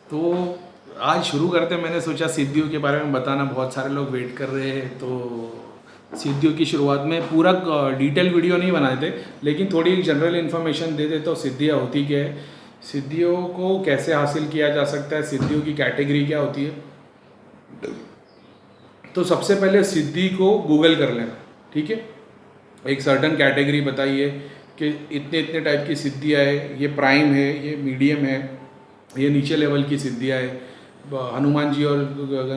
तो आज शुरू करते, मैंने सोचा सिद्धियों के बारे में बताना, बहुत सारे लोग वेट कर रहे हैं। तो सिद्धियों की शुरुआत में पूरा डिटेल वीडियो नहीं बनाए थे, लेकिन थोड़ी जनरल इन्फॉर्मेशन दे दे तो सिद्धियाँ होती क्या है, सिद्धियों को कैसे हासिल किया जा सकता है, सिद्धियों की कैटेगरी क्या होती है। तो सबसे पहले सिद्धि को गूगल कर लेना, ठीक है। एक सर्टन कैटेगरी बताइए कि इतने इतने टाइप की सिद्धियाँ है, ये प्राइम है, ये मीडियम है, ये नीचे लेवल की सिद्धियाँ है। हनुमान जी और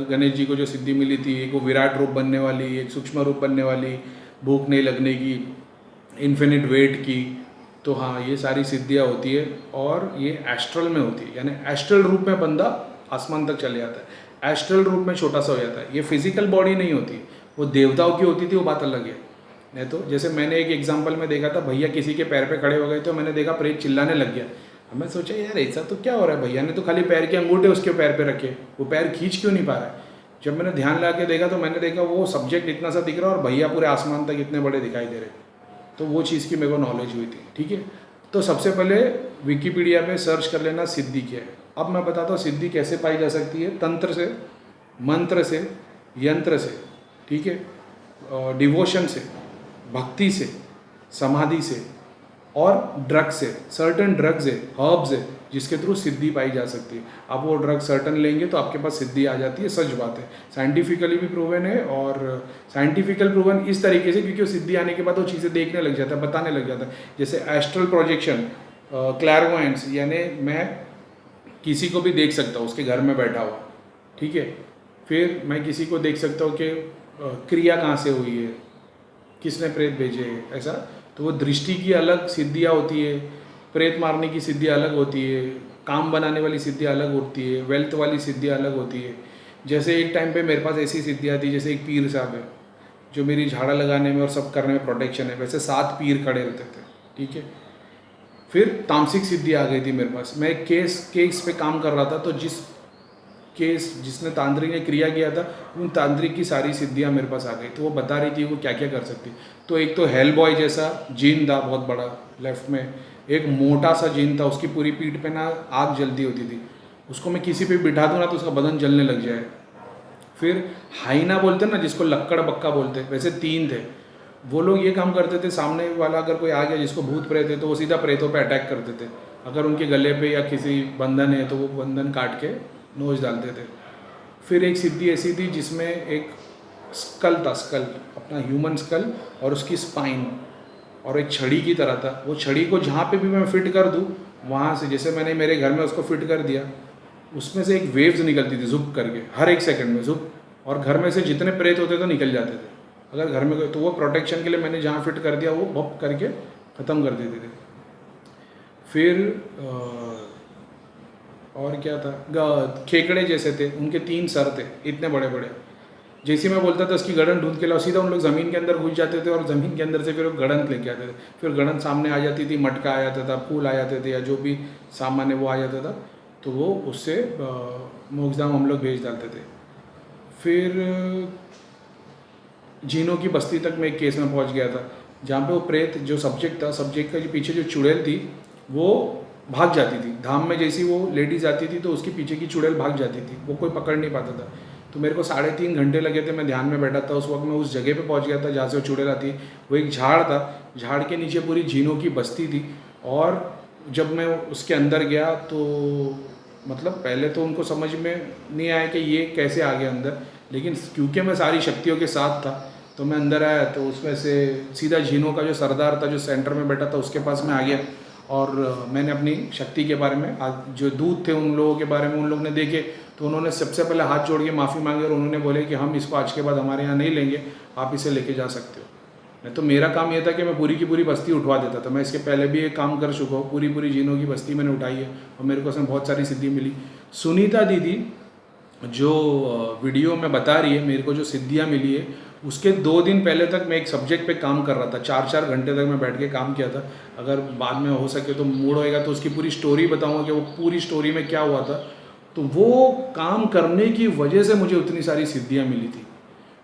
गणेश जी को जो सिद्धि मिली थी, एक वो विराट रूप बनने वाली, एक सूक्ष्म रूप बनने वाली, भूख नहीं लगने की, इन्फिनिट वेट की। तो हाँ, ये सारी सिद्धियाँ होती है और ये एस्ट्रल में होती है, यानी एस्ट्रल रूप में बंदा आसमान तक चले जाता है, एस्ट्रल रूप में छोटा सा हो जाता है। ये फिजिकल बॉडी नहीं होती, वो देवताओं की होती थी, वो बात अलग है। नहीं तो जैसे मैंने एक एग्जांपल में देखा था, भैया किसी के पैर पे खड़े हो गए तो मैंने देखा प्रेत चिल्लाने लग गया। हमें सोचा यार ऐसा तो क्या हो रहा है, भैया ने तो खाली पैर के अंगूठे उसके पैर पे रखे, वो पैर खींच क्यों नहीं पा रहा है। जब मैंने ध्यान लगा के देखा तो मैंने देखा वो सब्जेक्ट इतना सा दिख रहा है और भैया पूरे आसमान तक इतने बड़े दिखाई दे रहे। तो वो चीज़ की मेरे को नॉलेज हुई थी, ठीक है। तो सबसे पहले विकीपीडिया पे सर्च कर लेना सिद्धि क्या है। अब मैं बताता हूँ सिद्धि कैसे पाई जा सकती है, तंत्र से, मंत्र से, यंत्र से, ठीक है, डिवोशन से, भक्ति से, समाधि से और ड्रग से। सर्टन ड्रग्स है, हर्ब्स है, जिसके थ्रू सिद्धि पाई जा सकती है। आप वो ड्रग सर्टन लेंगे तो आपके पास सिद्धि आ जाती है, सच बात है। साइंटिफिकली भी प्रूवन है, और साइंटिफिकल प्रूवन इस तरीके से क्योंकि वो सिद्धि आने के बाद वो चीज़ें देखने लग जाता है, बताने लग जाता है। जैसे एस्ट्रल प्रोजेक्शन, क्लैरवॉयंस, यानी मैं किसी को भी देख सकता हूँ उसके घर में बैठा हुआ, ठीक है। फिर मैं किसी को देख सकता हूँ कि क्रिया कहाँ से हुई है, किसने प्रेत भेजे हैं, ऐसा। तो वो दृष्टि की अलग सिद्धियाँ होती है, प्रेत मारने की सिद्धियाँ अलग होती है, काम बनाने वाली सिद्धियाँ अलग होती है, वेल्थ वाली सिद्धियाँ अलग होती है। जैसे एक टाइम पे मेरे पास ऐसी सिद्धियाँ थी, जैसे एक पीर साहब है जो मेरी झाड़ा लगाने में और सब करने में प्रोटेक्शन है, वैसे 7 पीर खड़े रहते थे, ठीक है। फिर तामसिक सिद्धि आ गई थी मेरे पास। मैं एक केस पे काम कर रहा था, तो जिसने तांत्रिक ने क्रिया किया था, उन तांत्रिक की सारी सिद्धियाँ मेरे पास आ गई। तो वो बता रही थी वो क्या क्या कर सकती। तो एक तो हेल बॉय जैसा जीन था बहुत बड़ा लेफ्ट में, एक मोटा सा जीन था, उसकी पूरी पीठ पे ना आग जलती होती थी, उसको मैं किसी पे बिठा दूँ ना तो उसका बदन जलने लग जाए। फिर हाइना बोलते हैं ना, जिसको लक्कड़ बक्का बोलते हैं, वैसे 3 थे। वो लोग ये काम करते थे, सामने वाला अगर कोई आ गया जिसको भूत प्रेत है तो वो सीधा प्रेतों पे अटैक करते थे। अगर उनके गले पे या किसी बंधन है तो वो बंधन काट के नोच डालते थे। फिर एक सिद्धि ऐसी थी जिसमें एक स्कल था, स्कल अपना ह्यूमन स्कल, और उसकी स्पाइन और एक छड़ी की तरह था। वो छड़ी को जहाँ पे भी मैं फिट कर दूँ, वहाँ से, जैसे मैंने मेरे घर में उसको फिट कर दिया, उसमें से एक वेव्स निकलती थी झुक करके, हर एक सेकंड में झुक, और घर में से जितने प्रेत होते थे निकल जाते थे। अगर घर में कोई, तो वो प्रोटेक्शन के लिए मैंने जहाँ फिट कर दिया वो भप करके ख़त्म कर देते थे। फिर और क्या था, खेकड़े जैसे थे, उनके 3 सर थे इतने बड़े बड़े। जैसे मैं बोलता था उसकी गड़न ढूंढ के लाओ, सीधा उन लोग ज़मीन के अंदर घुस जाते थे और ज़मीन के अंदर से फिर वो गड़न लेके आते थे। फिर गड़न सामने आ जाती थी, मटका आ जाता था, फूल आ जाते थे, या जो भी सामान है वो आ जाता था, तो वो उससे मोक्षधाम हम लोग भेज डालते थे। फिर जीनों की बस्ती तक मैं एक केस में पहुंच गया था, जहाँ पे वो प्रेत जो सब्जेक्ट था, सब्जेक्ट का जो पीछे जो चुड़ैल थी वो भाग जाती थी। धाम में जैसी वो लेडीज आती थी तो उसकी पीछे की चुड़ैल भाग जाती थी, वो कोई पकड़ नहीं पाता था। तो मेरे को 3.5 घंटे लगे थे, मैं ध्यान में बैठा था। उस वक्त मैं उस जगह पे पहुंच गया था जहाँ से वो चुड़ैल आती। वो एक झाड़ था, झाड़ के नीचे पूरी जीनों की बस्ती थी। और जब मैं उसके अंदर गया तो मतलब पहले तो उनको समझ में नहीं आया कि ये कैसे आ गया अंदर, लेकिन क्योंकि मैं सारी शक्तियों के साथ था तो मैं अंदर आया, तो उसमें से सीधा जीनों का जो सरदार था जो सेंटर में बैठा था उसके पास में आ गया। और मैंने अपनी शक्ति के बारे में, जो दूत थे उन लोगों के बारे में उन लोगों ने देखे, तो उन्होंने सबसे पहले हाथ जोड़ के माफ़ी मांगी और उन्होंने बोले कि हम इसको आज के बाद हमारे यहाँ नहीं लेंगे, आप इसे लेके जा सकते हो। नहीं तो मेरा काम ये था कि मैं पूरी की पूरी बस्ती उठवा देता था। मैं इसके पहले भी ये काम कर चुका हूँ, पूरी पूरी जीनों की बस्ती मैंने उठाई है और मेरे को उसमें बहुत सारी सिद्धि मिली। सुनीता दीदी जो वीडियो में बता रही है मेरे को जो सिद्धियाँ मिली है, उसके 2 दिन पहले तक मैं एक सब्जेक्ट पे काम कर रहा था, 4-4 घंटे तक मैं बैठ के काम किया था। अगर बाद में हो सके तो मूड होएगा तो उसकी पूरी स्टोरी बताऊंगा कि वो पूरी स्टोरी में क्या हुआ था। तो वो काम करने की वजह से मुझे उतनी सारी सिद्धियाँ मिली थी।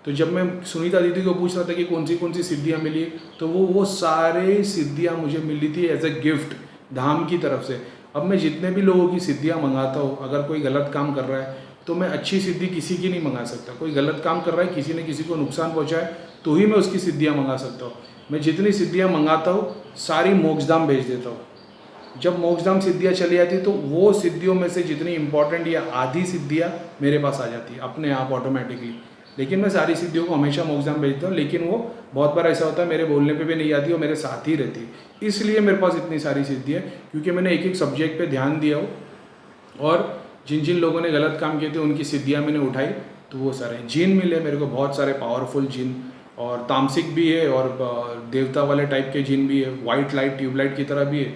तो जब मैं सुनीता दीदी को पूछ रहा था कि कौन सी सिद्धियाँ मिली, तो वो सारे सिद्धियाँ मुझे मिली थी एज ए गिफ्ट धाम की तरफ से। अब मैं जितने भी लोगों की सिद्धियाँ मंगाता हूँ, अगर कोई गलत काम कर रहा है तो मैं अच्छी सिद्धि किसी की नहीं मंगा सकता। कोई गलत काम कर रहा है, किसी ने किसी को नुकसान पहुँचाए तो ही मैं उसकी सिद्धियाँ मंगा सकता हूँ। मैं जितनी सिद्धियाँ मंगाता हूँ सारी मोक्षधाम भेज देता हूँ। जब मोक्षधाम सिद्धियाँ चली जाती तो वो सिद्धियों में से जितनी इंपॉर्टेंट या आधी सिद्धियाँ मेरे पास आ जाती है अपने आप ऑटोमेटिकली। लेकिन मैं सारी सिद्धियों को हमेशा मोक्षधाम भेजता हूँ, लेकिन वो बहुत बार ऐसा होता है मेरे बोलने पे भी नहीं आती और मेरे साथ ही रहती है। इसलिए मेरे पास इतनी सारी सिद्धियाँ, क्योंकि मैंने एक एक सब्जेक्ट पे ध्यान दिया हो और जिन जिन लोगों ने गलत काम किए थे उनकी सिद्धियाँ मैंने उठाई, तो वो सारे जिन मिले मेरे को, बहुत सारे पावरफुल जिन, और तामसिक भी है और देवता वाले टाइप के जिन भी है, वाइट लाइट ट्यूबलाइट की तरह भी है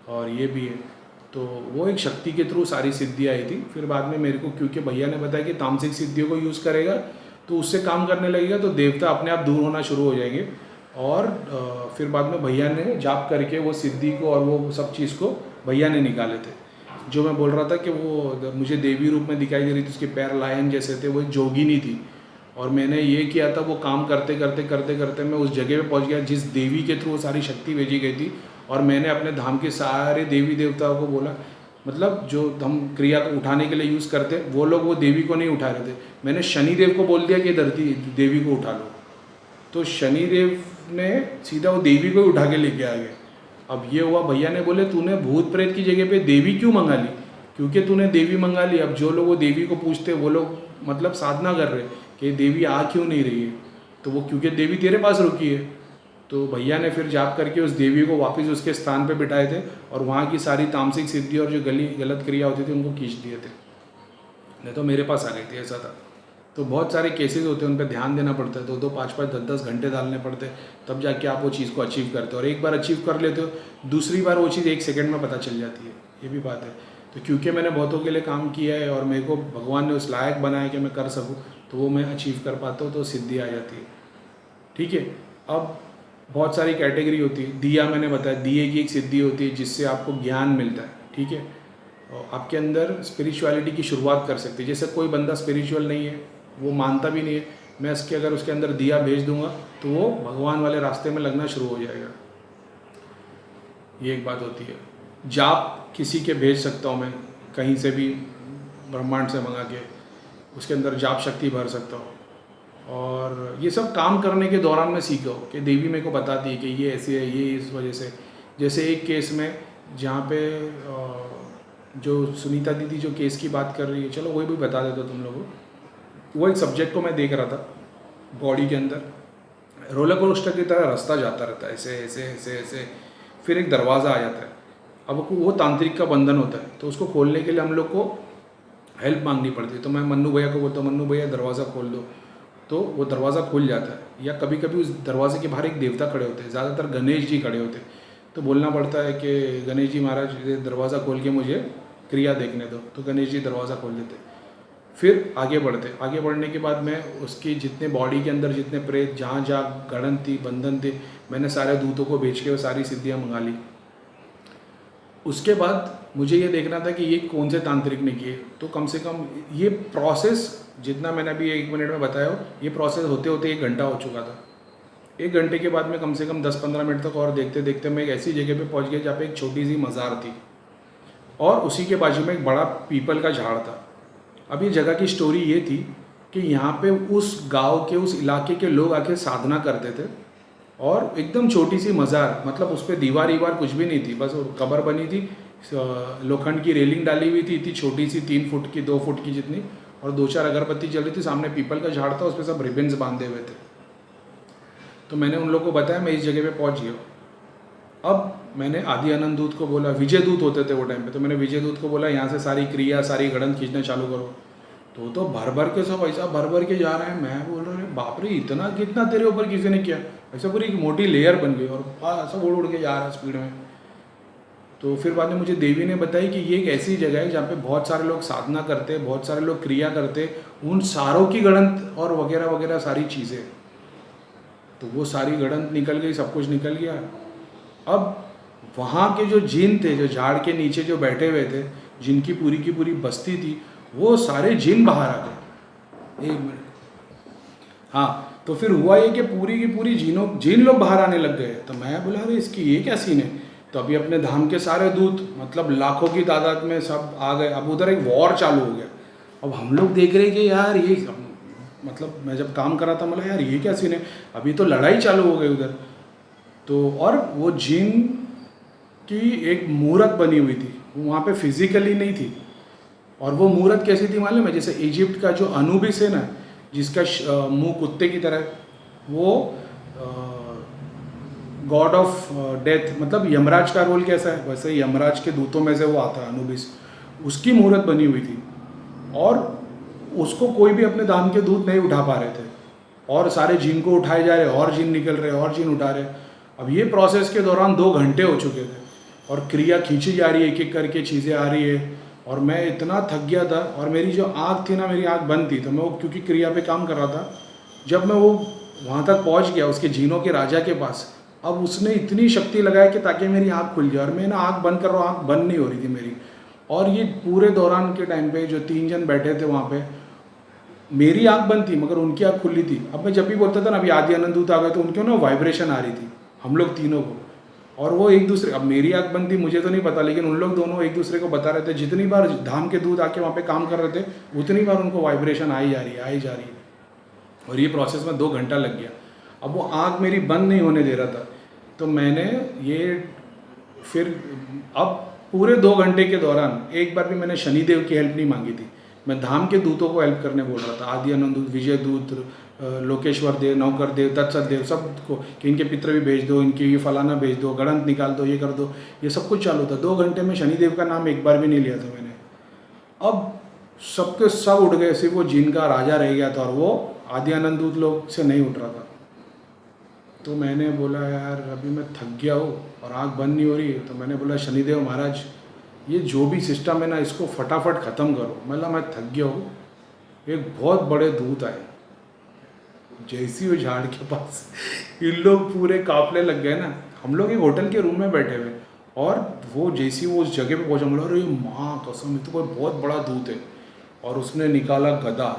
और ये भी है। तो वो एक शक्ति के थ्रू सारी सिद्धियाँ आई थी। फिर बाद में मेरे को, क्योंकि भैया ने बताया कि तामसिक सिद्धियों को यूज़ करेगा तो उससे काम करने लगेगा तो देवता अपने आप दूर होना शुरू हो जाएंगे। और फिर बाद में भैया ने जाप करके वो सिद्धि को और वो सब चीज़ को भैया ने निकाले थे। जो मैं बोल रहा था कि वो मुझे देवी रूप में दिखाई दे रही थी, उसके पैर लायन जैसे थे, वो एक जोगिनी थी। और मैंने ये किया था, वो काम करते करते करते करते मैं उस जगह पे पहुंच गया जिस देवी के थ्रू वो सारी शक्ति भेजी गई थी। और मैंने अपने धाम के सारे देवी देवताओं को बोला, मतलब जो हम क्रिया को उठाने के लिए यूज़ करते वो लोग वो देवी को नहीं उठा रहे थे। मैंने शनिदेव को बोल दिया कि धरती देवी को उठा लो, तो शनिदेव ने सीधा वो देवी को ही उठा के लेके आ गए। अब ये हुआ, भैया ने बोले तूने भूत प्रेत की जगह पे देवी क्यों मंगा ली? क्योंकि तूने देवी मंगा ली। अब जो लोग वो देवी को पूछते वो लोग मतलब साधना कर रहे कि देवी आ क्यों नहीं रही है, तो वो क्योंकि देवी तेरे पास रुकी है। तो भैया ने फिर जाप करके उस देवी को वापस उसके स्थान पे बिठाए थे और वहाँ की सारी तामसिक सिद्धि और जो गलत क्रिया होती थी उनको खींच दिए थे, नहीं तो मेरे पास आ गई थी, ऐसा था। तो बहुत सारे केसेस होते हैं, उन पर ध्यान देना पड़ता है, 2-2, 5-5, 10-10 घंटे डालने पड़ते हैं, तब जाके आप वो चीज़ को अचीव करते हो। और एक बार अचीव कर लेते हो, दूसरी बार वो चीज़ 1 सेकंड में पता चल जाती है, ये भी बात है। तो क्योंकि मैंने बहुतों के लिए काम किया है और मेरे को भगवान ने उस लायक बनाया कि मैं कर सकूँ, तो वो मैं अचीव कर पाता हूँ, तो सिद्धि आ जाती है। ठीक है, अब बहुत सारी कैटेगरी होती है। दिया मैंने बताया, दिए की एक सिद्धि होती है जिससे आपको ज्ञान मिलता है। ठीक है, और आपके अंदर स्पिरिचुअलिटी की शुरुआत कर सकते हैं। जैसे कोई बंदा स्पिरिचुअल नहीं है, वो मानता भी नहीं है, मैं अगर उसके अंदर दिया भेज दूंगा तो वो भगवान वाले रास्ते में लगना शुरू हो जाएगा। ये एक बात होती है। जाप किसी के भेज सकता हूँ मैं, कहीं से भी ब्रह्मांड से मंगा के उसके अंदर जाप शक्ति भर सकता हूँ। और ये सब काम करने के दौरान मैं सीखा हूँ कि देवी मेरे को बताती है कि ये ऐसे है, ये इस वजह से। जैसे एक केस में जहाँ पे जो सुनीता दीदी जो केस की बात कर रही है, चलो वही भी बता देता तुम लोगों को। वो एक सब्जेक्ट को मैं देख रहा था, बॉडी के अंदर रोलर कोस्टर की तरह रास्ता जाता रहता है, ऐसे ऐसे ऐसे ऐसे, फिर एक दरवाज़ा आ जाता है। अब वो तांत्रिक का बंधन होता है, तो उसको खोलने के लिए हम लोग को हेल्प मांगनी पड़ती है। तो मैं मन्नू भैया को बोलता हूँ, मन्नू भैया दरवाज़ा खोल दो, तो वो दरवाज़ा खुल जाता है। या कभी कभी उस दरवाजे के बाहर एक देवता खड़े होते हैं, ज़्यादातर गणेश जी खड़े होते हैं, तो बोलना पड़ता है कि गणेश जी महाराज दरवाज़ा खोल के मुझे क्रिया देखने दो, तो गणेश जी दरवाज़ा खोल देते। फिर आगे बढ़ने के बाद मैं उसकी जितने बॉडी के अंदर जितने प्रेत जहाँ जहाँ गड़न थी, बंधन थे, मैंने सारे दूतों को भेज के वो सारी सिद्धियाँ मंगा ली। उसके बाद मुझे ये देखना था कि ये कौन से तांत्रिक ने किए, तो कम से कम ये प्रोसेस जितना मैंने अभी 1 मिनट में बताया हो, ये प्रोसेस होते होते 1 घंटा हो चुका था। 1 घंटे के बाद में कम से कम 10-15 मिनट तक और देखते देखते मैं एक ऐसी जगह पे पहुंच गया जहाँ पे एक छोटी सी मज़ार थी और उसी के बाजू में एक बड़ा पीपल का झाड़ था। अब ये जगह की स्टोरी ये थी कि यहाँ पे उस गांव के, उस इलाके के लोग आके साधना करते थे और एकदम छोटी सी मज़ार, मतलब उस पर दीवार कुछ भी नहीं थी, बस कब्र बनी थी, लोखंड की रेलिंग डाली हुई थी, इतनी छोटी सी 3 फुट की 2 फुट की जितनी, और 2-4 अगरबत्ती जल रही थी, सामने पीपल का झाड़ था, उस पर सब रिबन्स बांधे हुए थे। तो मैंने उन लोगों को बताया मैं इस जगह पे पहुंच गया। अब मैंने आदि अनंत दूत को बोला, विजय दूत होते थे वो टाइम पे, तो मैंने विजय दूत को बोला यहाँ से सारी क्रिया सारी गड़न खींचना चालू करो। तो भर के सब ऐसा भर के जा रहे हैं। मैं बोल रहा हूँ बाप रे, इतना कितना तेरे ऊपर किसी ने किया, ऐसा पूरी एक मोटी लेयर बन गई और सब उड़ के जा रहा है स्पीड में। तो फिर बाद में मुझे देवी ने बताई कि ये एक ऐसी जगह है जहाँ पे बहुत सारे लोग साधना करते हैं, बहुत सारे लोग क्रिया करते हैं, उन सारों की गणंत और वगैरह वगैरह सारी चीज़ें। तो वो सारी गणंत निकल गई, सब कुछ निकल गया। अब वहाँ के जो जिन थे, जो झाड़ के नीचे जो बैठे हुए थे, जिनकी पूरी की पूरी बस्ती थी, वो सारे जिन बाहर आ गए। 1 मिनट, हाँ। तो फिर हुआ ये कि पूरी की पूरी जिन लोग बाहर आने लग गए। तो मैं बोला अरे इसकी ये क्या सीन है। तो अभी अपने धाम के सारे दूत मतलब लाखों की तादाद में सब आ गए। अब उधर एक वॉर चालू हो गया। अब हम लोग देख रहे हैं कि यार ये मतलब मैं जब काम कर रहा था मतलब यार ये क्या सीन है, अभी तो लड़ाई चालू हो गई उधर। तो और वो जिन की एक मूर्त बनी हुई थी, वहाँ पे फिजिकली नहीं थी। और वो मूर्त कैसी थी मालूम है, जैसे इजिप्ट का जो अनुबिस है ना, जिसका मुंह कुत्ते की तरह है, वो गॉड ऑफ डेथ, मतलब यमराज का रोल कैसा है वैसे यमराज के दूतों में से वो आता है अनुबिस, उसकी मूर्त बनी हुई थी। और उसको कोई भी अपने दाम के दूत नहीं उठा पा रहे थे, और सारे जिन को उठाए जा रहे, और जिन निकल रहे, और जिन उठा रहे। अब ये प्रोसेस के दौरान 2 घंटे हो चुके थे, और क्रिया खींची जा रही है, एक एक करके चीज़ें आ रही है, और मैं इतना थक गया था। और मेरी जो आँख थी ना, मेरी आँख बंद थी, तो मैं वो क्योंकि क्रिया पे काम कर रहा था, जब मैं वो वहाँ तक पहुँच गया उसके जीनों के राजा के पास, अब उसने इतनी शक्ति लगाई कि ताकि मेरी आँख खुल जाए, और मैं ना आँख बंद कर रहा हूँ, आँख बंद नहीं हो रही थी मेरी। और ये पूरे दौरान के टाइम पे जो 3 जन बैठे थे वहाँ पे, मेरी आँख बंद थी मगर उनकी आँख खुली थी। अब मैं जब भी बोलता था ना अभी आदि आनंद दूत आ गए, तो उनके ना वाइब्रेशन आ रही थी हम लोग तीनों को, और वो एक दूसरे, अब मेरी आँख बंद थी मुझे तो नहीं पता, लेकिन उन लोग दोनों एक दूसरे को बता रहे थे। जितनी बार धाम के दूत आके वहाँ पे काम कर रहे थे, उतनी बार उनको वाइब्रेशन आई जा रही है, आई जा रही है। और ये प्रोसेस में 2 घंटा लग गया। अब वो आँख मेरी बंद नहीं होने दे रहा था, तो मैंने ये फिर अब पूरे 2 घंटे के दौरान एक बार भी मैंने शनिदेव की हेल्प नहीं मांगी थी। मैं धाम के दूतों को हेल्प करने बोल रहा था, आदि आनंद दूत, विजय दूत, लोकेश्वर देव, नौकर देव, तत्सत देव, सबको कि इनके पितर भी भेज दो, इनकी ये फलाना भेज दो, गणंत निकाल दो, ये कर दो, ये सब कुछ चालू था। 2 घंटे में शनिदेव का नाम एक बार भी नहीं लिया था मैंने। अब सबके सब उठ गए, सिर्फ वो जिन का राजा रह गया था, और वो आदि आनंद दूत लोग से नहीं उठ रहा था। तो मैंने बोला यार अभी मैं थक गया हूँ और आँख बंद नहीं हो रही है, तो मैंने बोला शनिदेव महाराज ये जो भी सिस्टम है ना, इसको फटाफट ख़त्म करो। मतलब मैं थक गया हूँ। एक बहुत बड़े दूत आए, जैसी वो झाड़ के पास इन लोग पूरे काफले लग गए ना। हम लोग एक होटल के रूम में बैठे हुए, और वो जैसी वो उस जगह पे पहुँचा, बोला अरे माँ कसम ये तो कोई बहुत बड़ा दूत है। और उसने निकाला गदा,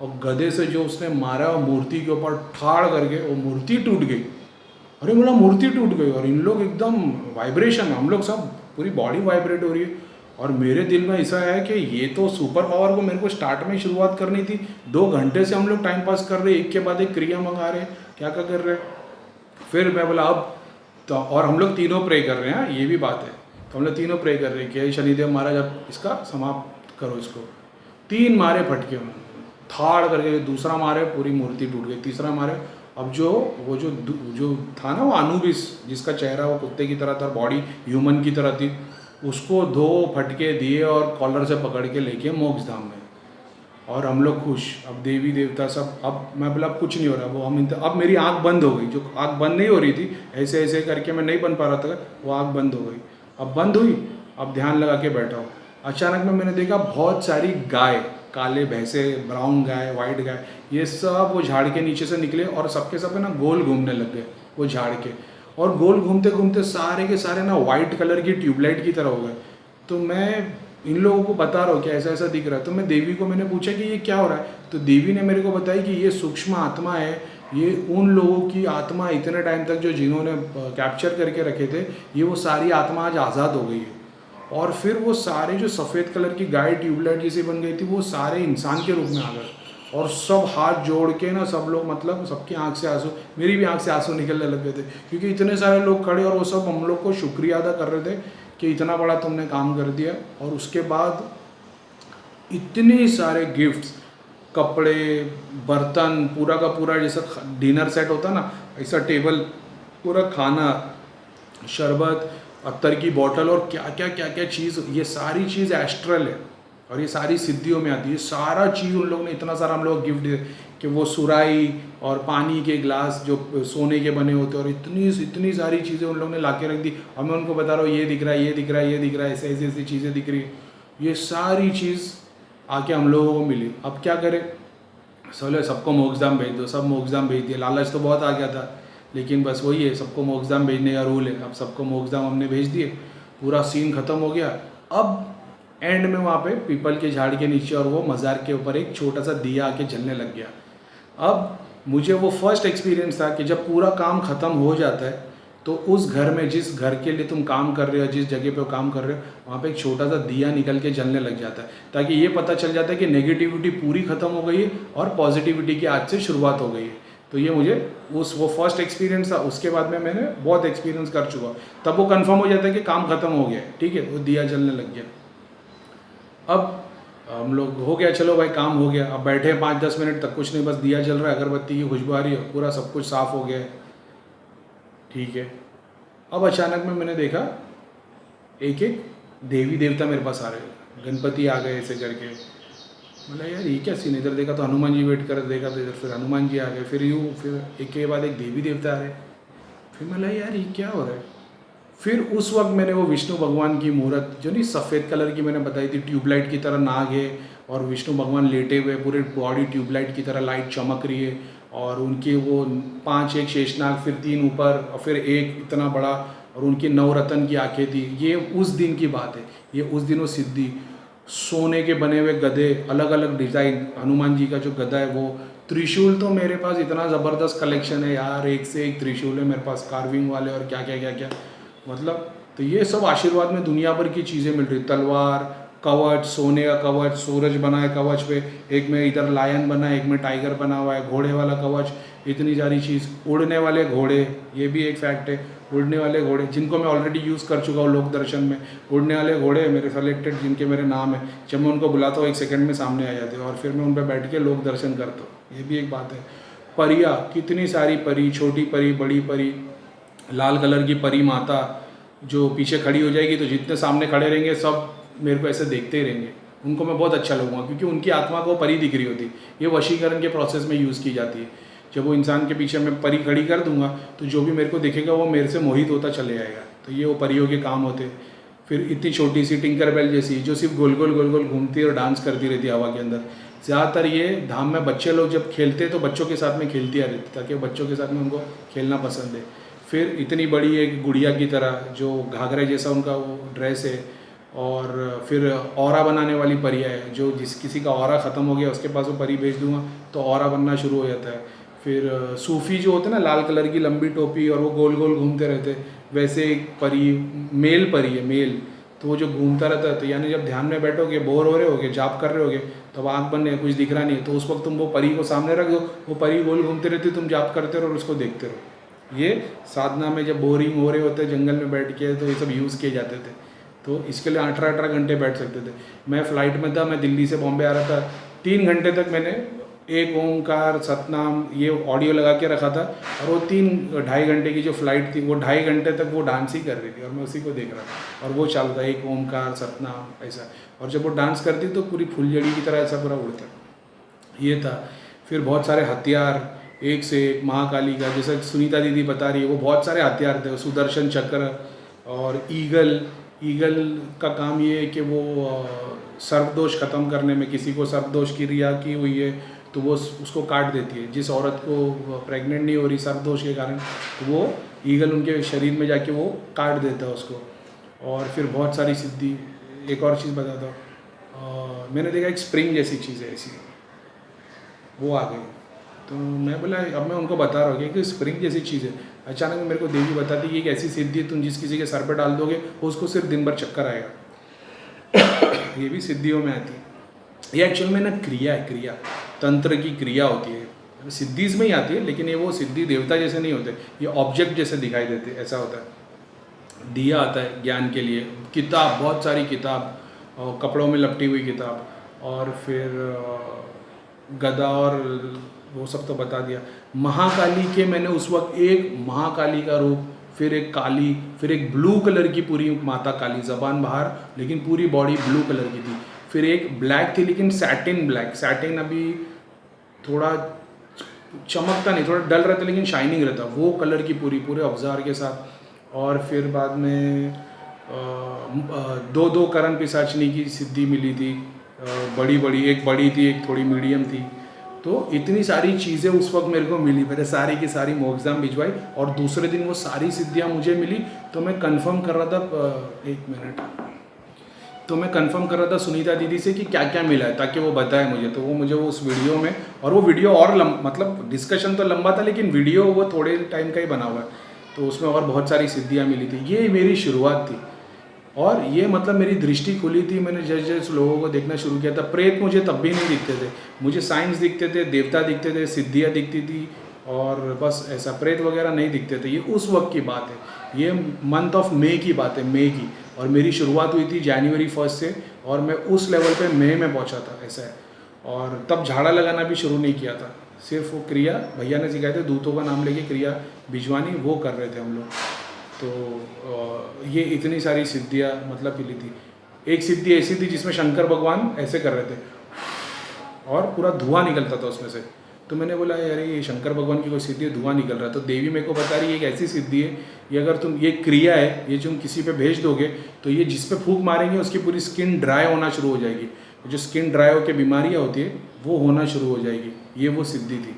और गदे से जो उसने मारा वो मूर्ति के ऊपर ठाड़ करके वो मूर्ति टूट गई। अरे बोला मूर्ति टूट गई, और इन लोग एकदम वाइब्रेशन, हम लोग सब पूरी बॉडी वाइब्रेट हो रही है। और मेरे दिल में ऐसा है कि ये तो सुपर पावर को मेरे को स्टार्ट में शुरुआत करनी थी। 2 घंटे से हम लोग टाइम पास कर रहे, एक के बाद एक क्रिया मंगा रहे, क्या क्या कर रहे। फिर मैं बोला अब तो, और हम लोग तीनों प्रे कर रहे हैं, ये भी बात है। तो हम लोग तीनों प्रे कर रहे हैं कि शनिदेव महाराज अब इसका समाप्त करो इसको। 3 मारे फटके उन्होंने, थाड़ करके, दूसरा मारे पूरी मूर्ति टूट गई, तीसरा मारे। अब जो था ना वो अनुबिस, जिसका चेहरा वो कुत्ते की तरह था, बॉडी ह्यूमन की तरह थी, उसको 2 फटके दिए और कॉलर से पकड़ के लेके मोक्ष धाम में। और हम लोग खुश, अब देवी देवता सब, अब मैं बोला अब कुछ नहीं हो रहा। वो हम अब मेरी आंख बंद हो गई, जो आंख बंद नहीं हो रही थी, ऐसे ऐसे करके मैं नहीं बन पा रहा था, वो आंख बंद हो गई। अब बंद हुई, अब ध्यान लगा के बैठा हूँ। अचानक में मैंने देखा बहुत सारी गाय, काले भैंसे, ब्राउन गाय, वाइट गाय, ये सब वो झाड़ के नीचे से निकले, और सबके सब ना गोल घूमने लग गए वो झाड़ के। और गोल घूमते घूमते सारे के सारे ना वाइट कलर की ट्यूबलाइट की तरह हो गए। तो मैं इन लोगों को बता रहा हूँ कि ऐसा ऐसा दिख रहा है। तो मैं देवी को मैंने पूछा कि ये क्या हो रहा है, तो देवी ने मेरे को बताया कि ये सूक्ष्म आत्मा है, ये उन लोगों की आत्मा इतने टाइम तक जो जिन्होंने कैप्चर करके रखे थे, ये वो सारी आत्मा आज आज़ाद हो गई है। और फिर वो सारे जो सफ़ेद कलर की गाय ट्यूबलाइट जैसी बन गई थी, वो सारे इंसान के रूप में आ गए। और सब हाथ जोड़ के ना सब लोग, मतलब सबकी आंख से आंसू, मेरी भी आंख से आंसू निकलने लग गए थे, क्योंकि इतने सारे लोग खड़े, और वो सब हम लोग को शुक्रिया अदा कर रहे थे कि इतना बड़ा तुमने काम कर दिया। और उसके बाद इतने सारे गिफ्ट्स, कपड़े, बर्तन, पूरा का पूरा जैसा डिनर सेट होता ना, ऐसा टेबल, पूरा खाना, शरबत, अत्तर की बोतल, और क्या क्या चीज़, ये सारी चीज़ एस्ट्रल है और ये सारी सिद्धियों में आती है। सारा चीज़ उन लोगों ने इतना सारा हम लोग गिफ्ट दिए कि वो सुराई और पानी के ग्लास जो सोने के बने होते, और इतनी सारी चीज़ें उन लोगों ने ला के रख दी। और मैं उनको बता रहा हूँ ये दिख रहा है, ये दिख रहा है, ये दिख रहा है, ऐसे ऐसी चीज़ें दिख रही है। ये सारी चीज़ आके हम लोगों को मिली। अब क्या करें, सबको मोक्षधाम भेज दो, सब मोक्षधाम भेज दिए। लालच तो बहुत आ गया था, लेकिन बस वही है, सबको मोक्षधाम भेजने का रूल है। अब सबको मोक्षधाम हमने भेज दिए, पूरा सीन ख़त्म हो गया। अब एंड में वहाँ पे पीपल के झाड़ के नीचे और वो मज़ार के ऊपर एक छोटा सा दिया आके जलने लग गया। अब मुझे वो फर्स्ट एक्सपीरियंस था कि जब पूरा काम ख़त्म हो जाता है तो उस घर में, जिस घर के लिए तुम काम कर रहे हो, जिस जगह पे काम कर रहे हो, वहाँ पे एक छोटा सा दिया निकल के जलने लग जाता है, ताकि ये पता चल जाता है कि नेगेटिविटी पूरी ख़त्म हो गई है और पॉजिटिविटी की आज से शुरुआत हो गई है। तो ये मुझे वो फर्स्ट एक्सपीरियंस था। उसके बाद में मैंने बहुत एक्सपीरियंस कर चुका, तब वो कंफर्म हो जाता है कि काम ख़त्म हो गया है, ठीक है, वो दिया जलने लग गया। अब हम लोग हो गया, चलो भाई काम हो गया, अब बैठे 5-10 मिनट तक कुछ नहीं, बस दिया जल रहा है, अगरबत्ती की खुशबू आ रही है, पूरा सब कुछ साफ़ हो गया है, ठीक है। अब अचानक में मैंने देखा एक एक देवी देवता मेरे पास आ रहे हैं, गणपति आ गए ऐसे करके। मतलब यार ये क्या सीन, इधर देखा तो हनुमान जी वेट कर, देखा तो इधर फिर हनुमान जी आ गए, फिर एक के बाद एक देवी देवता आ रहे। फिर मैं यार ये क्या हो रहा है। फिर उस वक्त मैंने वो विष्णु भगवान की मूर्त, जो नहीं सफ़ेद कलर की मैंने बताई थी, ट्यूबलाइट की तरह नाग है और विष्णु भगवान लेटे हुए, पूरे बॉडी ट्यूबलाइट की तरह लाइट चमक रही है, और उनके वो 5 एक शेषनाग, फिर 3 ऊपर और फिर एक इतना बड़ा, और उनकी नवरत्न की आंखें थी। ये उस दिन की बात है, ये उस दिन वो सिद्धि। सोने के बने हुए गधे, अलग अलग डिज़ाइन, हनुमान जी का जो गधा है वो, त्रिशूल तो मेरे पास इतना ज़बरदस्त कलेक्शन है यार, एक से एक त्रिशूल है मेरे पास, कार्विंग वाले और क्या क्या क्या क्या, मतलब। तो ये सब आशीर्वाद में दुनिया भर की चीज़ें मिल रही, तलवार, कवच, सोने का कवच, सूरज बना है कवच पे, एक में इधर लायन बना है, एक में टाइगर बना हुआ है, घोड़े वाला कवच, इतनी सारी चीज़। उड़ने वाले घोड़े, ये भी एक फैक्ट है, उड़ने वाले घोड़े जिनको मैं ऑलरेडी यूज़ कर चुका हूँ लोक दर्शन में। उड़ने वाले घोड़े मेरे सेलेक्टेड, जिनके मेरे नाम है, जब मैं उनको बुलाता हूँ 1 सेकंड में सामने आ जाते हैं, और फिर मैं उन पर बैठ के लोक दर्शन करता हूँ। ये भी एक बात है। परियाँ, कितनी सारी परी, छोटी परी, बड़ी परी, लाल कलर की परी माता जो पीछे खड़ी हो जाएगी, तो जितने सामने खड़े रहेंगे सब मेरे को ऐसे देखते ही रहेंगे। उनको मैं बहुत अच्छा लगूंगा, क्योंकि उनकी आत्मा को परी दिख रही होती। ये वशीकरण के प्रोसेस में यूज़ की जाती है। जब वो इंसान के पीछे मैं परी खड़ी कर दूंगा, तो जो भी मेरे को दिखेगा वो मेरे से मोहित होता चले जाएगा। तो ये वो परियों के काम होते। फिर इतनी छोटी सी टिंकर बेल जैसी, जो सिर्फ गोल गोल गोल गोल घूमती है और डांस करती रहती है हवा के अंदर। ज़्यादातर ये धाम में बच्चे लोग जब खेलते तो बच्चों के साथ में खेलती आ रहती, ताकि बच्चों के साथ में उनको खेलना पसंद है। फिर इतनी बड़ी एक गुड़िया की तरह, जो घाघरे जैसा उनका वो ड्रेस है। और फिर औरा बनाने वाली परियाँ है, जो किसी का औरा ख़त्म हो गया उसके पास वो परी भेज दूंगा तो औरा बनना शुरू हो जाता है। फिर सूफ़ी जो होते हैं ना, लाल कलर की लंबी टोपी और वो गोल गोल घूमते रहते, वैसे एक परी, मेल परी है, मेल। तो वो जो घूमता रहता है, तो यानी जब ध्यान में बैठोगे, बोर हो रहे होगे, जाप कर रहे होगे, तब आँख बंद है, कुछ दिख रहा नहीं है, तो उस वक्त तुम वो परी को सामने रख दो, वो परी गोल घूमती रहती, तुम जाप करते रहो और उसको देखते रहो। ये साधना में जब बोरिंग हो रहे होते जंगल में बैठ के, तो ये सब यूज़ किए जाते थे। तो इसके लिए 18-18 घंटे बैठ सकते थे। मैं फ़्लाइट में था, मैं दिल्ली से बॉम्बे आ रहा था, 3 घंटे तक मैंने एक ओंकार सतनाम ये ऑडियो लगा के रखा था, और वो 3-2.5 घंटे की जो फ़्लाइट थी, वो 2.5 घंटे तक वो डांस ही कर रही थी और मैं उसी को देख रहा था, और वो चल रहा एक ओंकार सतनाम ऐसा। और जब वो डांस करती तो पूरी फुलझड़ी की तरह ऐसा पूरा उड़ता, ये था। फिर बहुत सारे हथियार, एक से एक, महाकाली का, जैसे सुनीता दीदी बता रही है, वो बहुत सारे हथियार थे, सुदर्शन चक्र और ईगल का काम ये है कि वो सर्पदोष ख़त्म करने में, किसी को सर्पदोष की रिया की हुई है तो वो उसको काट देती है। जिस औरत को प्रेग्नेंट नहीं हो रही सर्पदोष के कारण, तो वो ईगल उनके शरीर में जाके वो काट देता है उसको। और फिर बहुत सारी सिद्धि। एक और चीज़ बताता हूँ, मैंने देखा एक स्प्रिंग जैसी चीज़ है ऐसी, वो आ गई, तो मैं बोला, अब मैं उनको बता रहा हूँ कि स्प्रिंग जैसी चीज़ है। अचानक मेरे को देवी बताती कि एक ऐसी सिद्धि है, तुम जिस किसी के सर पे डाल दोगे उसको सिर्फ दिन भर चक्कर आएगा। ये भी सिद्धियों में आती है। ये एक्चुअल में ना क्रिया है, क्रिया तंत्र की क्रिया होती है, सिद्धीज़ में ही आती है, लेकिन ये वो सिद्धि देवता जैसे नहीं होते, ये ऑब्जेक्ट जैसे दिखाई देते, ऐसा होता है। दिया आता है ज्ञान के लिए, किताब, बहुत सारी किताब, और कपड़ों में लपटी हुई किताब, और फिर गदा और वो सब तो बता दिया। महाकाली के मैंने उस वक्त एक महाकाली का रूप, फिर एक काली, फिर एक ब्लू कलर की पूरी माता काली, ज़बान बाहर लेकिन पूरी बॉडी ब्लू कलर की थी। फिर एक ब्लैक थी लेकिन सैटिन ब्लैक, सैटिन अभी थोड़ा चमकता नहीं, थोड़ा डल रहता लेकिन शाइनिंग रहता, वो कलर की पूरे औजार के साथ। और फिर बाद में 2 करण पिशाचनी की सिद्धि मिली थी, बड़ी, एक बड़ी थी, एक थोड़ी मीडियम थी। तो इतनी सारी चीज़ें उस वक्त मेरे को मिली, मैंने सारी की सारी मोक्षधाम भिजवाई, और दूसरे दिन वो सारी सिद्धियाँ मुझे मिली। तो मैं कंफर्म कर रहा था, एक मिनट, तो मैं कंफर्म कर रहा था सुनीता दीदी से कि क्या क्या मिला है, ताकि वो बताए मुझे। तो वो मुझे वो उस वीडियो में, और वो वीडियो और मतलब डिस्कशन तो लंबा था लेकिन वीडियो वो थोड़े टाइम का ही बना हुआ है, तो उसमें और बहुत सारी सिद्धियाँ मिली थी। ये मेरी शुरुआत थी और ये मतलब मेरी दृष्टि खुली थी। मैंने जैसे जैसे लोगों को देखना शुरू किया था, प्रेत मुझे तब भी नहीं दिखते थे, मुझे साइंस दिखते थे, देवता दिखते थे, सिद्धियाँ दिखती थी और बस ऐसा, प्रेत वगैरह नहीं दिखते थे। ये उस वक्त की बात है, ये मंथ ऑफ मई की बात है, मई की। और मेरी शुरुआत हुई थी जनवरी 1 से और मैं उस लेवल पे मई में पहुंचा था, ऐसा है। और तब झाड़ा लगाना भी शुरू नहीं किया था, सिर्फ वो क्रिया भैया ने सिखाए थे, दूतों का नाम लेके क्रिया भिजवानी, वो कर रहे थे हम लोग। तो ये इतनी सारी सिद्धियाँ मतलब मिली थी। एक सिद्धि ऐसी थी जिसमें शंकर भगवान ऐसे कर रहे थे और पूरा धुआं निकलता था उसमें से। तो मैंने बोला यार ये शंकर भगवान की कोई सिद्धि है, धुआं निकल रहा है। तो देवी मेरे को बता रही है एक ऐसी सिद्धि है, ये अगर तुम, ये क्रिया है, ये तुम किसी पे भेज दोगे तो ये जिस पे फूंक मारेंगे उसकी पूरी स्किन ड्राई होना शुरू हो जाएगी। जो स्किन ड्राई होकर बीमारियाँ होती है वो होना शुरू हो जाएगी। ये वो सिद्धि थी।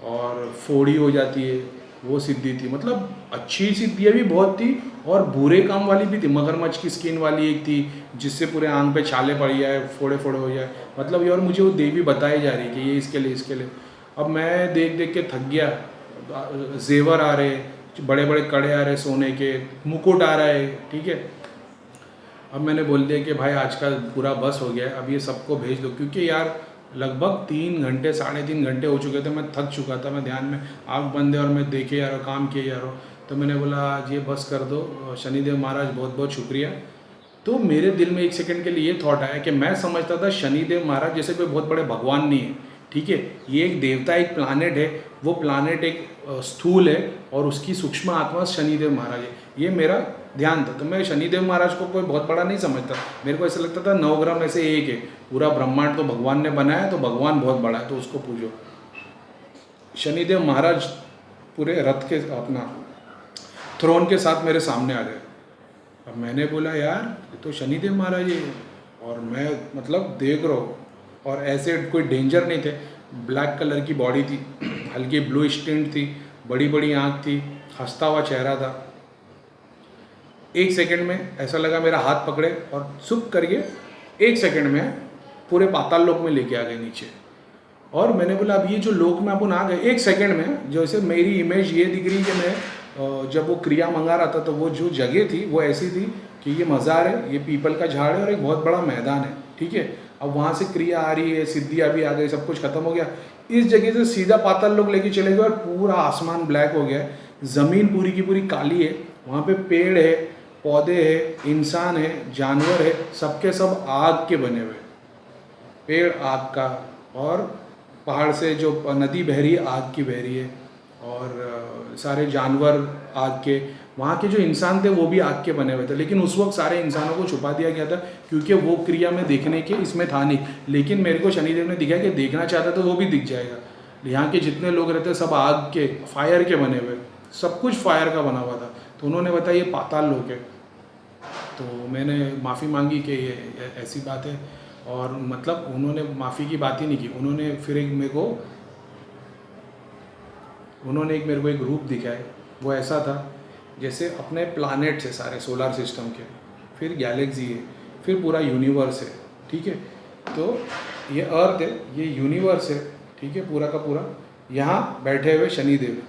और फोड़ी हो जाती है, वो सिद्धि थी। मतलब अच्छी सिद्धियाँ भी बहुत थी और बुरे काम वाली भी थी। मगरमच्छ की स्किन वाली एक थी जिससे पूरे आंख पे छाले पड़ जाए, फोड़े फोड़े हो जाए, मतलब ये। और मुझे वो देवी बताई जा रही है कि ये इसके लिए, इसके लिए। अब मैं देख देख के थक गया। जेवर आ रहे, बड़े बड़े कड़े आ रहे सोने के, मुकुट आ रहा है, ठीक है। अब मैंने बोल दिया कि भाई आज का पूरा बस हो गया है, अब ये सबको भेज दो। क्योंकि यार लगभग 3 घंटे, 3.5 घंटे हो चुके थे, मैं थक चुका था। मैं ध्यान में आँख बंद है और मैं देखे जा रहा हूँ, काम किए जा रहा हूँ। तो मैंने बोला आज ये बस कर दो, शनिदेव महाराज बहुत बहुत शुक्रिया। तो मेरे दिल में एक सेकंड के लिए ये थॉट आया कि मैं समझता था शनिदेव महाराज जैसे कोई बहुत बड़े भगवान नहीं है, ठीक है। ये एक देवता, एक प्लानेट है, वो प्लानेट एक स्थूल है और उसकी सूक्ष्म आत्मा शनिदेव महाराज है, ये मेरा ध्यान था। तो मैं शनिदेव महाराज को कोई बहुत बड़ा नहीं समझता। मेरे को ऐसा लगता था 9 ग्रह में से एक है, पूरा ब्रह्मांड तो भगवान ने बनाया, तो भगवान बहुत बड़ा है तो उसको पूजो। शनिदेव महाराज पूरे रथ के, अपना थ्रोन के साथ मेरे सामने आ गए। अब मैंने बोला यार ये तो शनिदेव महाराज है, और मैं मतलब देख रहा हूँ, और ऐसे कोई डेंजर नहीं थे। ब्लैक कलर की बॉडी थी, हल्की ब्लू स्टिंट थी, बड़ी बड़ी आँख थी, हंसता हुआ चेहरा था। एक सेकंड में ऐसा लगा मेरा हाथ पकड़े और सुख करके 1 सेकंड में पूरे पाताल लोक में लेके आ गए नीचे। और मैंने बोला अब ये जो लोक में अपन आ गए 1 सेकंड में, जैसे मेरी इमेज ये दिख रही कि मैं जब वो क्रिया मंगा रहा था तो वो जो जगह थी वो ऐसी थी कि ये मज़ार है, ये पीपल का झाड़ है और एक बहुत बड़ा मैदान है, ठीक है। अब वहाँ से क्रिया आ रही है, सिद्धियाँ भी आ गई, सब कुछ खत्म हो गया। इस जगह से सीधा पाताल लोक लेके चले गए और पूरा आसमान ब्लैक हो गया, ज़मीन पूरी की पूरी काली है। वहाँ पे पेड़ है, पौधे है, इंसान है, जानवर है, सबके सब आग के बने हुए। पेड़ आग का, और पहाड़ से जो नदी बह रही है आग की बह रही है, और सारे जानवर आग के। वहाँ के जो इंसान थे वो भी आग के बने हुए थे, लेकिन उस वक्त सारे इंसानों को छुपा दिया गया था क्योंकि वो क्रिया में देखने के इसमें था नहीं। लेकिन मेरे को शनिदेव ने दिखाया कि देखना चाहता तो वो भी दिख जाएगा। यहाँ के जितने लोग रहते सब आग के, फायर के बने हुए, सब कुछ फायर का बना हुआ था। तो उन्होंने बताया ये पाताल लोक है। तो मैंने माफ़ी मांगी कि ये ऐसी बात है, और मतलब उन्होंने माफ़ी की बात ही नहीं की। उन्होंने फिर एक मेरे को एक रूप दिखाया। वो ऐसा था जैसे अपने प्लैनेट्स है सारे सोलर सिस्टम के, फिर गैलेक्सी है, फिर पूरा यूनिवर्स है, ठीक है। तो ये अर्थ है, ये यूनिवर्स है, ठीक है, पूरा का पूरा। यहाँ बैठे हुए शनिदेव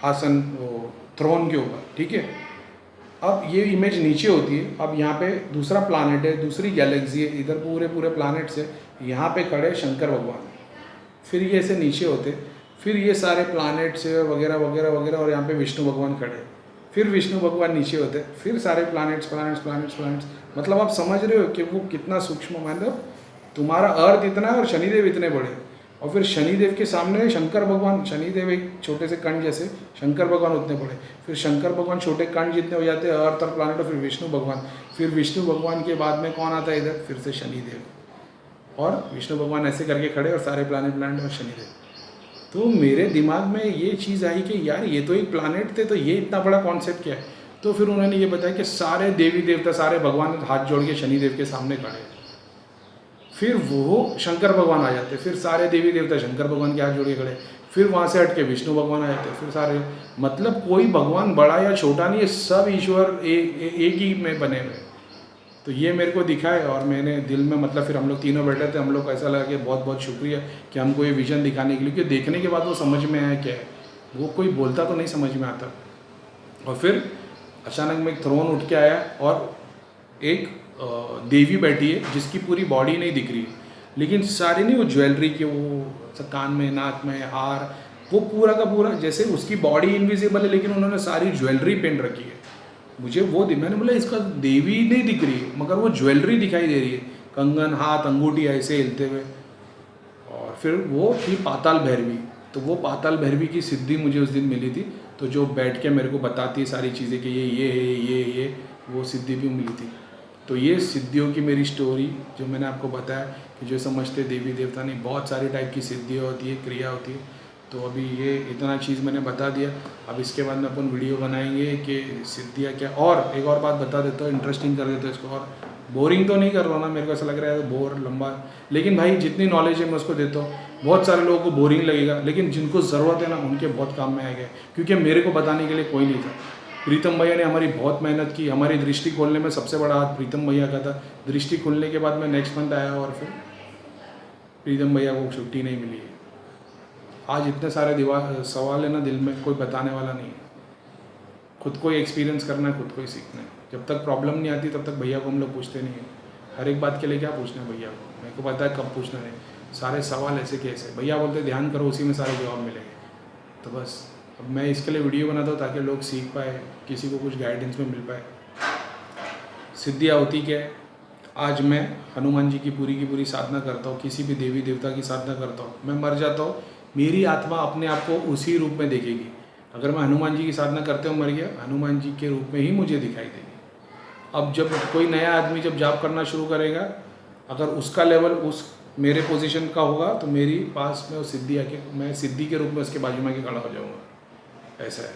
आसन, वो थ्रोन के ऊपर, ठीक है। अब ये इमेज नीचे होती है। अब यहाँ पे दूसरा प्लानट है, दूसरी गैलेक्सी है, इधर पूरे पूरे प्लैनेट्स है। यहाँ पे खड़े शंकर भगवान, फिर ये ऐसे नीचे होते, फिर ये सारे प्लैनेट्स है वगैरह वगैरह वगैरह, और यहाँ पे विष्णु भगवान खड़े, फिर विष्णु भगवान नीचे होते, फिर सारे प्लैनेट्स प्लैनेट्स प्लैनेट्स प्लैनेट्स। मतलब आप समझ रहे हो कि वो कितना सूक्ष्म, मतलब तुम्हारा अर्थ इतना है और शनिदेव इतने बड़े, और फिर शनिदेव के सामने शंकर भगवान। शनिदेव एक छोटे से कण जैसे, शंकर भगवान उतने बड़े, फिर शंकर भगवान छोटे कण जितने हो जाते हैं, अर्थ और प्लैनेट, और फिर विष्णु भगवान। फिर विष्णु भगवान के बाद में कौन आता है इधर, फिर से शनिदेव, और विष्णु भगवान ऐसे करके खड़े, और सारे प्लैनेट प्लैनेट और शनिदेव। तो मेरे दिमाग में ये चीज़ आई कि यार ये तो एक प्लैनेट थे, तो ये इतना बड़ा कॉन्सेप्ट क्या है। तो फिर उन्होंने ये बताया कि सारे देवी देवता, सारे भगवान हाथ जोड़ के शनिदेव के सामने खड़े, फिर वो शंकर भगवान आ जाते, फिर सारे देवी देवता शंकर भगवान के हाथ जोड़ के खड़े, फिर वहाँ से हट के विष्णु भगवान आ जाते, फिर सारे, मतलब कोई भगवान बड़ा या छोटा नहीं है, सब ईश्वर एक ही में बने हुए। तो ये मेरे को दिखा है, और मैंने दिल में, मतलब फिर हम लोग तीनों बैठे थे, हम लोग को ऐसा लगा कि बहुत बहुत शुक्रिया कि हमको ये विजन दिखाने के लिए, क्योंकि देखने के बाद वो समझ में आया क्या है। वो कोई बोलता तो नहीं समझ में आता, और फिर अचानक में एक थ्रोन उठ के आया और एक देवी बैठी है जिसकी पूरी बॉडी नहीं दिख रही है, लेकिन सारी नहीं वो ज्वेलरी के वो कान में नाक में हार, वो पूरा का पूरा जैसे उसकी बॉडी इनविजिबल है लेकिन उन्होंने सारी ज्वेलरी पहन रखी है। मुझे वो मैंने बोला इसका देवी नहीं दिख रही है मगर वो ज्वेलरी दिखाई दे रही है, कंगन हाथ अंगूठी ऐसे हिलते हुए। और फिर वो थी पाताल भैरवी। तो वो पाताल भैरवी की सिद्धि मुझे उस दिन मिली थी, तो जो बैठ के मेरे को बताती है सारी चीज़ें कि ये है ये वो सिद्धि भी मिली थी। तो ये सिद्धियों की मेरी स्टोरी जो मैंने आपको बताया कि जो समझते देवी देवता नहीं, बहुत सारी टाइप की सिद्धियाँ होती है, क्रिया होती है। तो अभी ये इतना चीज़ मैंने बता दिया। अब इसके बाद में अपन वीडियो बनाएंगे कि सिद्धियाँ क्या, और एक और बात बता देता हूँ, इंटरेस्टिंग कर देता हूँ इसको। और बोरिंग तो नहीं कर रहा ना, मेरे को ऐसा लग रहा है बोर लंबा, लेकिन भाई जितनी नॉलेज है मैं उसको देता हूँ। बहुत सारे लोगों को बोरिंग लगेगा लेकिन जिनको ज़रूरत है ना उनके बहुत काम में आएगा, क्योंकि मेरे को बताने के लिए कोई नहीं था। प्रीतम भैया ने हमारी बहुत मेहनत की, हमारी दृष्टि खोलने में सबसे बड़ा हाथ प्रीतम भैया का था। दृष्टि खोलने के बाद मैं नेक्स्ट मंथ आया और फिर प्रीतम भैया को छुट्टी नहीं मिली है। आज इतने सारे सवाल है ना दिल में, कोई बताने वाला नहीं है। खुद को ही एक्सपीरियंस करना है, खुद को ही सीखना है। जब तक प्रॉब्लम नहीं आती तब तक भैया को हम लोग पूछते नहीं हैं। हर एक बात के लिए क्या पूछना है भैया को, मेरे को पता है कब पूछना है। सारे सवाल ऐसे कैसे, भैया बोलते ध्यान करो उसी में सारे जवाब मिलेंगे। तो बस अब मैं इसके लिए वीडियो बनाता हूँ ताकि लोग सीख पाए, किसी को कुछ गाइडेंस में मिल पाए। सिद्धियाँ होती क्या है, आज मैं हनुमान जी की पूरी साधना करता हूँ, किसी भी देवी देवता की साधना करता हूँ, मैं मर जाता हूँ, मेरी आत्मा अपने आप को उसी रूप में देखेगी। अगर मैं हनुमान जी की साधना करते हुए मर गया, हनुमान जी के रूप में ही मुझे दिखाई देगी। अब जब कोई नया आदमी जब जॉब करना शुरू करेगा, अगर उसका लेवल उस मेरे पोजीशन का होगा तो मेरी पास में वो सिद्धि आके, मैं सिद्धि के रूप में उसके बाजू में आके खड़ा हो जाऊँगा। ऐसा है।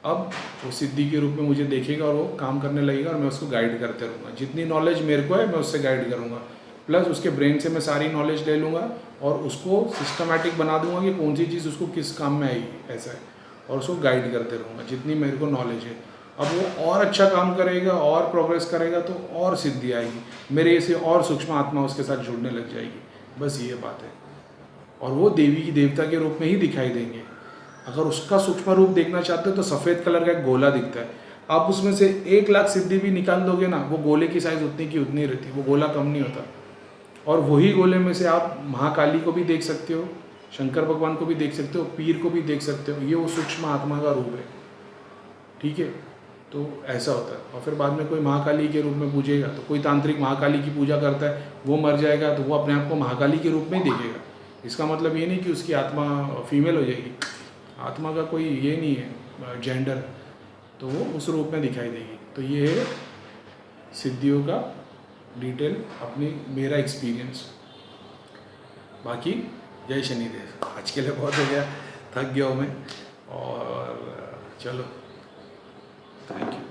अब वो सिद्धि के रूप में मुझे देखेगा और वो काम करने लगेगा और मैं उसको गाइड करते रहूँगा। जितनी नॉलेज मेरे को है मैं उससे गाइड करूँगा, प्लस उसके ब्रेन से मैं सारी नॉलेज ले लूँगा और उसको सिस्टमैटिक बना दूँगा कि कौन सी चीज़ उसको किस काम में आएगी, ऐसा है। और उसको गाइड करते रहूँगा जितनी मेरे को नॉलेज है। अब वो और अच्छा काम करेगा और प्रोग्रेस करेगा तो और सिद्धि आएगी, मेरे से और सूक्ष्म आत्मा उसके साथ जुड़ने लग जाएगी। बस ये बात है। और वो देवी की देवता के रूप में ही दिखाई देंगे। अगर उसका सूक्ष्म रूप देखना चाहते हो तो सफ़ेद कलर का एक गोला दिखता है, आप उसमें से 1,00,000 सिद्धि भी निकाल दोगे ना, वो गोले की साइज़ उतनी की उतनी रहती, वो गोला कम नहीं होता। और वही गोले में से आप महाकाली को भी देख सकते हो, शंकर भगवान को भी देख सकते हो, पीर को भी देख सकते हो। ये वो सूक्ष्म आत्मा का रूप है, ठीक है। तो ऐसा होता है। और फिर बाद में कोई महाकाली के रूप में पूजेगा, तो कोई तांत्रिक महाकाली की पूजा करता है, वो मर जाएगा तो वो अपने आप को महाकाली के रूप में ही देखेगा। इसका मतलब ये नहीं कि उसकी आत्मा फीमेल हो जाएगी, आत्मा का कोई ये नहीं है जेंडर, तो वो उस रूप में दिखाई देगी। तो ये है सिद्धियों का डिटेल, अपनी मेरा एक्सपीरियंस। बाकी जय शनिदेव। आज के लिए बहुत हो गया, थक गया हूँ मैं, और चलो थैंक यू।